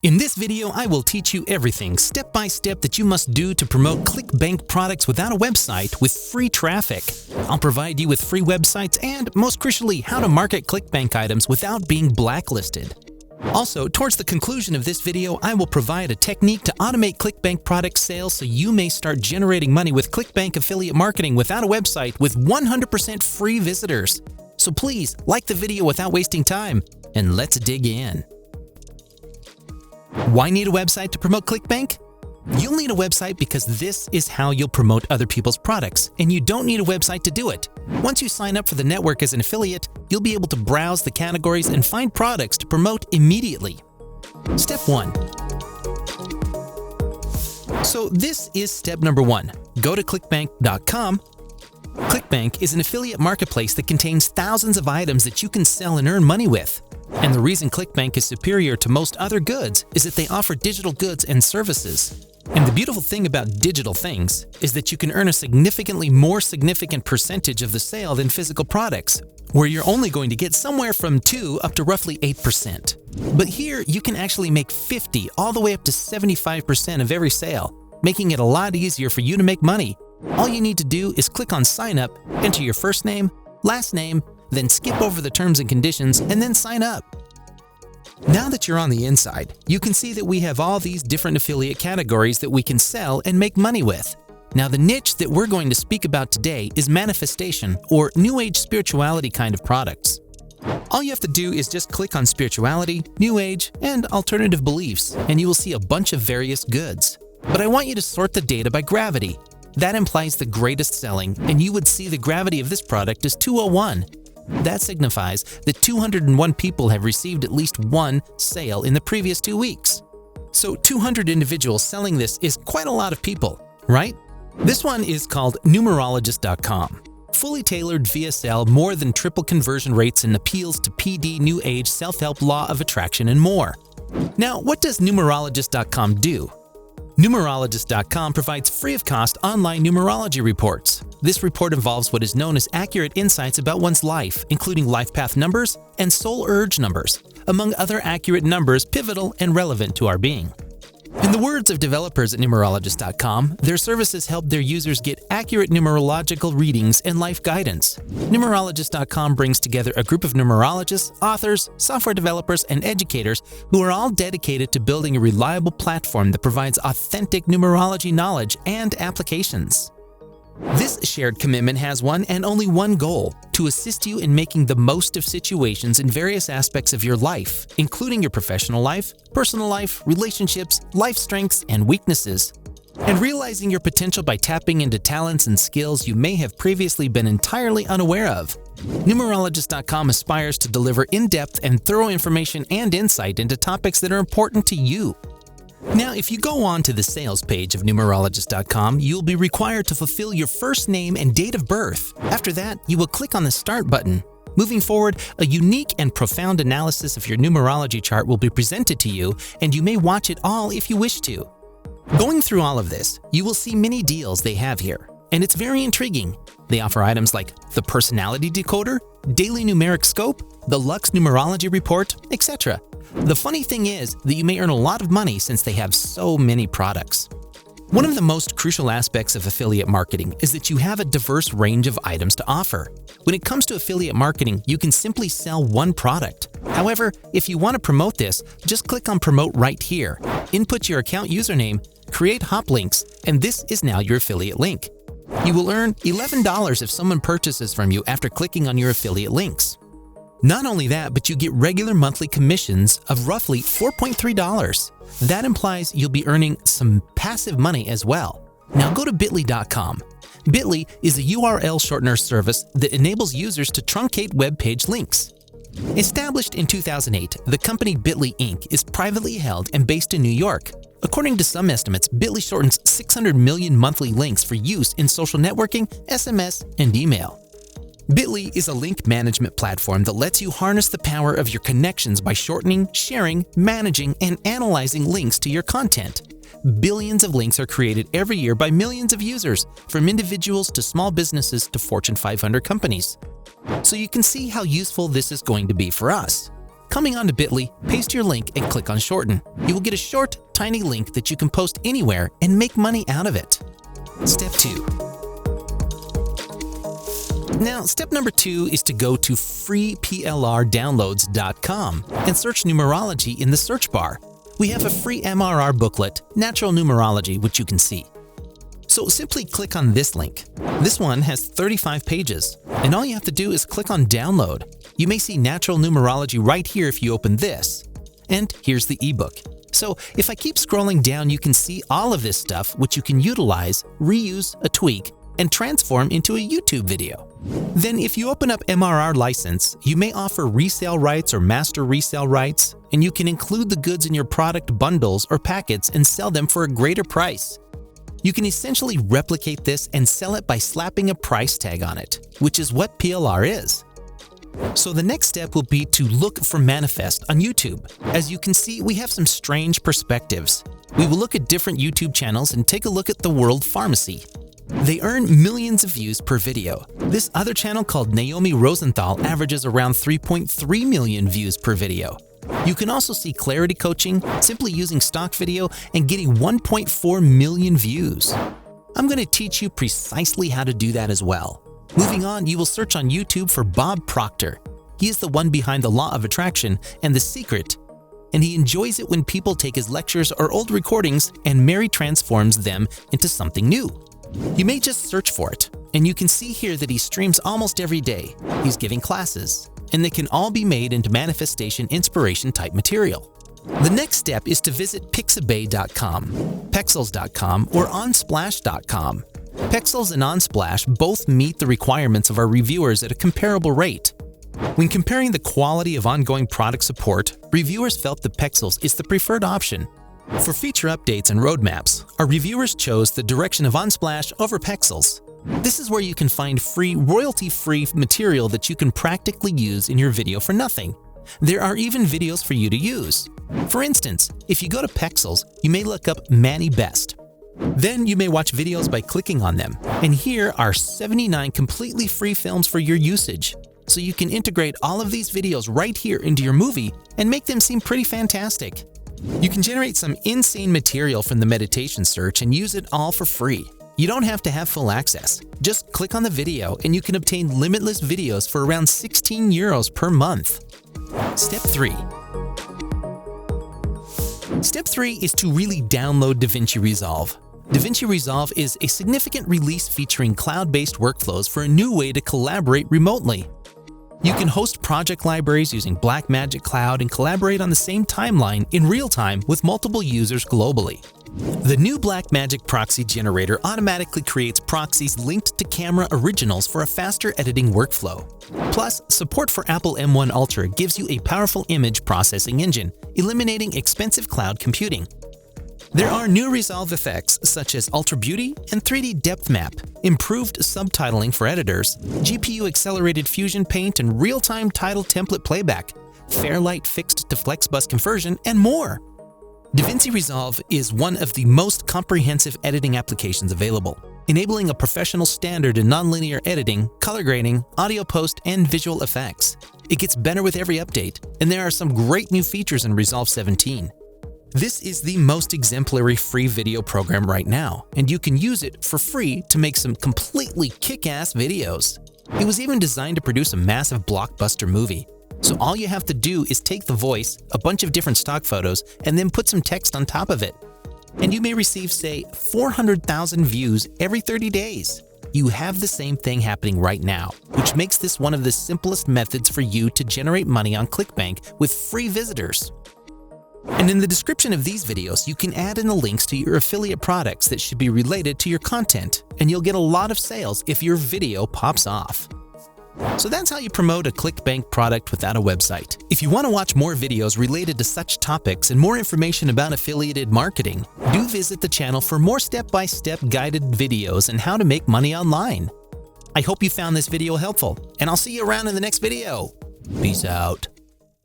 In this video, I will teach you everything step by step that you must do to promote Clickbank products without a website with free traffic. I'll provide you with free websites and, most crucially, how to market Clickbank items without being blacklisted. Also, towards the conclusion of this video, I will provide a technique to automate Clickbank product sales so you may start generating money with Clickbank affiliate marketing without a website with 100% free visitors. So please, like the video without wasting time, and let's dig in. Why need a website to promote Clickbank? You'll need a website because this is how you'll promote other people's products, and you don't need a website to do it. Once you sign up for the network as an affiliate, you'll be able to browse the categories and find products to promote immediately. Step 1. So this is step number 1. Go to clickbank.com. Clickbank is an affiliate marketplace that contains thousands of items that you can sell and earn money with. And the reason Clickbank is superior to most other goods is that they offer digital goods and services. And the beautiful thing about digital things is that you can earn a significantly more significant percentage of the sale than physical products, where you're only going to get somewhere from 2 up to roughly 8%. But here, you can actually make 50 all the way up to 75% of every sale, making it a lot easier for you to make money. All you need to do is click on Sign Up, enter your first name, last name, then skip over the terms and conditions, and then sign up. Now that you're on the inside, you can see that we have all these different affiliate categories that we can sell and make money with. Now, the niche that we're going to speak about today is manifestation or New Age spirituality kind of products. All you have to do is just click on spirituality, New Age, and alternative beliefs, and you will see a bunch of various goods. But I want you to sort the data by gravity. That implies the greatest selling, and you would see the gravity of this product is 201. That signifies that 201 people have received at least one sale in the previous 2 weeks. So 200 individuals selling this is quite a lot of people, right? This one is called numerologist.com. Fully tailored VSL, more than triple conversion rates, and appeals to PD, New Age, self-help, law of attraction, and more. Now, what does numerologist.com do? Numerologist.com provides free of cost online numerology reports. This report involves what is known as accurate insights about one's life, including life path numbers and soul urge numbers, among other accurate numbers pivotal and relevant to our being. In the words of developers at numerologist.com, their services help their users get accurate numerological readings and life guidance. Numerologist.com brings together a group of numerologists, authors, software developers, and educators who are all dedicated to building a reliable platform that provides authentic numerology knowledge and applications. This shared commitment has one and only one goal: to assist you in making the most of situations in various aspects of your life, including your professional life, personal life, relationships, life strengths, and weaknesses, and realizing your potential by tapping into talents and skills you may have previously been entirely unaware of. Numerologist.com aspires to deliver in-depth and thorough information and insight into topics that are important to you. Now, if you go on to the sales page of numerologist.com, you'll be required to fulfill your first name and date of birth. After that, you will click on the Start button. Moving forward, a unique and profound analysis of your numerology chart will be presented to you, and you may watch it all if you wish to. Going through all of this, you will see many deals they have here, and it's very intriguing. They offer items like the Personality Decoder, Daily Numeric Scope, the Lux Numerology Report, etc. The funny thing is that you may earn a lot of money since they have so many products. One of the most crucial aspects of affiliate marketing is that you have a diverse range of items to offer. When it comes to affiliate marketing, you can simply sell one product. However, if you want to promote this, just click on Promote right here, input your account username, create hop links, and this is now your affiliate link. You will earn $11 if someone purchases from you after clicking on your affiliate links. Not only that, but you get regular monthly commissions of roughly $4.3. That implies you'll be earning some passive money as well. Now go to bit.ly.com. Bit.ly is a URL shortener service that enables users to truncate web page links. Established in 2008, the company Bit.ly Inc. is privately held and based in New York. According to some estimates, Bit.ly shortens 600 million monthly links for use in social networking, SMS, and email. Bit.ly is a link management platform that lets you harness the power of your connections by shortening, sharing, managing, and analyzing links to your content. Billions of links are created every year by millions of users, from individuals to small businesses to Fortune 500 companies. So you can see how useful this is going to be for us. Coming onto Bitly, paste your link and click on Shorten. You will get a short, tiny link that you can post anywhere and make money out of it. Step 2. Now, step number 2 is to go to FreePLRdownloads.com and search numerology in the search bar. We have a free MRR booklet, Natural Numerology, which you can see. So simply click on this link. This one has 35 pages, and all you have to do is click on Download. You may see Natural Numerology right here if you open this. And here's the ebook. So if I keep scrolling down, you can see all of this stuff which you can utilize, reuse, tweak, and transform into a YouTube video. Then if you open up MRR license, you may offer resale rights or master resale rights, and you can include the goods in your product bundles or packets and sell them for a greater price. You can essentially replicate this and sell it by slapping a price tag on it, which is what PLR is. So the next step will be to look for Manifest on YouTube. As you can see, we have some strange perspectives. We will look at different YouTube channels and take a look at the World Pharmacy. They earn millions of views per video. This other channel called Naomi Rosenthal averages around 3.3 million views per video. You can also see Clarity Coaching simply using stock video and getting 1.4 million views. I'm going to teach you precisely how to do that as well. Moving on, you will search on YouTube for Bob Proctor. He is the one behind the Law of Attraction and The Secret, and he enjoys it when people take his lectures or old recordings and Mary transforms them into something new. You may just search for it, and you can see here that he streams almost every day. He's giving classes, and they can all be made into manifestation inspiration type material. The next step is to visit Pixabay.com, Pexels.com, or Onsplash.com. Pexels and Onsplash both meet the requirements of our reviewers at a comparable rate. When comparing the quality of ongoing product support, reviewers felt that Pexels is the preferred option. For feature updates and roadmaps, our reviewers chose the direction of Onsplash over Pexels. This is where you can find free, royalty-free material that you can practically use in your video for nothing. There are even videos for you to use. For instance, if you go to Pexels, you may look up Manny Best. Then you may watch videos by clicking on them. And here are 79 completely free films for your usage. So you can integrate all of these videos right here into your movie and make them seem pretty fantastic. You can generate some insane material from the meditation search and use it all for free. You don't have to have full access. Just click on the video and you can obtain limitless videos for around 16 euros per month. Step 3. Step 3 is to really download DaVinci Resolve. DaVinci Resolve is a significant release featuring cloud-based workflows for a new way to collaborate remotely. You can host project libraries using Blackmagic Cloud and collaborate on the same timeline in real time with multiple users globally. The new Blackmagic proxy generator automatically creates proxies linked to camera originals for a faster editing workflow. Plus, support for Apple M1 Ultra gives you a powerful image processing engine, eliminating expensive cloud computing. There are new Resolve effects such as Ultra Beauty and 3D Depth Map, improved subtitling for editors, GPU-accelerated Fusion Paint and real-time title template playback, Fairlight fixed to FlexBus conversion, and more. DaVinci Resolve is one of the most comprehensive editing applications available, enabling a professional standard in nonlinear editing, color grading, audio post, and visual effects. It gets better with every update, and there are some great new features in Resolve 17. This is the most exemplary free video program right now, and you can use it for free to make some completely kick-ass videos. It was even designed to produce a massive blockbuster movie. So all you have to do is take the voice, a bunch of different stock photos, and then put some text on top of it. And you may receive, say, 400,000 views every 30 days. You have the same thing happening right now, which makes this one of the simplest methods for you to generate money on Clickbank with free visitors. And in the description of these videos, you can add in the links to your affiliate products that should be related to your content, and you'll get a lot of sales if your video pops off. So that's how you promote a Clickbank product without a website. If you want to watch more videos related to such topics and more information about affiliated marketing, do visit the channel for more step-by-step guided videos on how to make money online. I hope you found this video helpful, and I'll see you around in the next video. Peace out.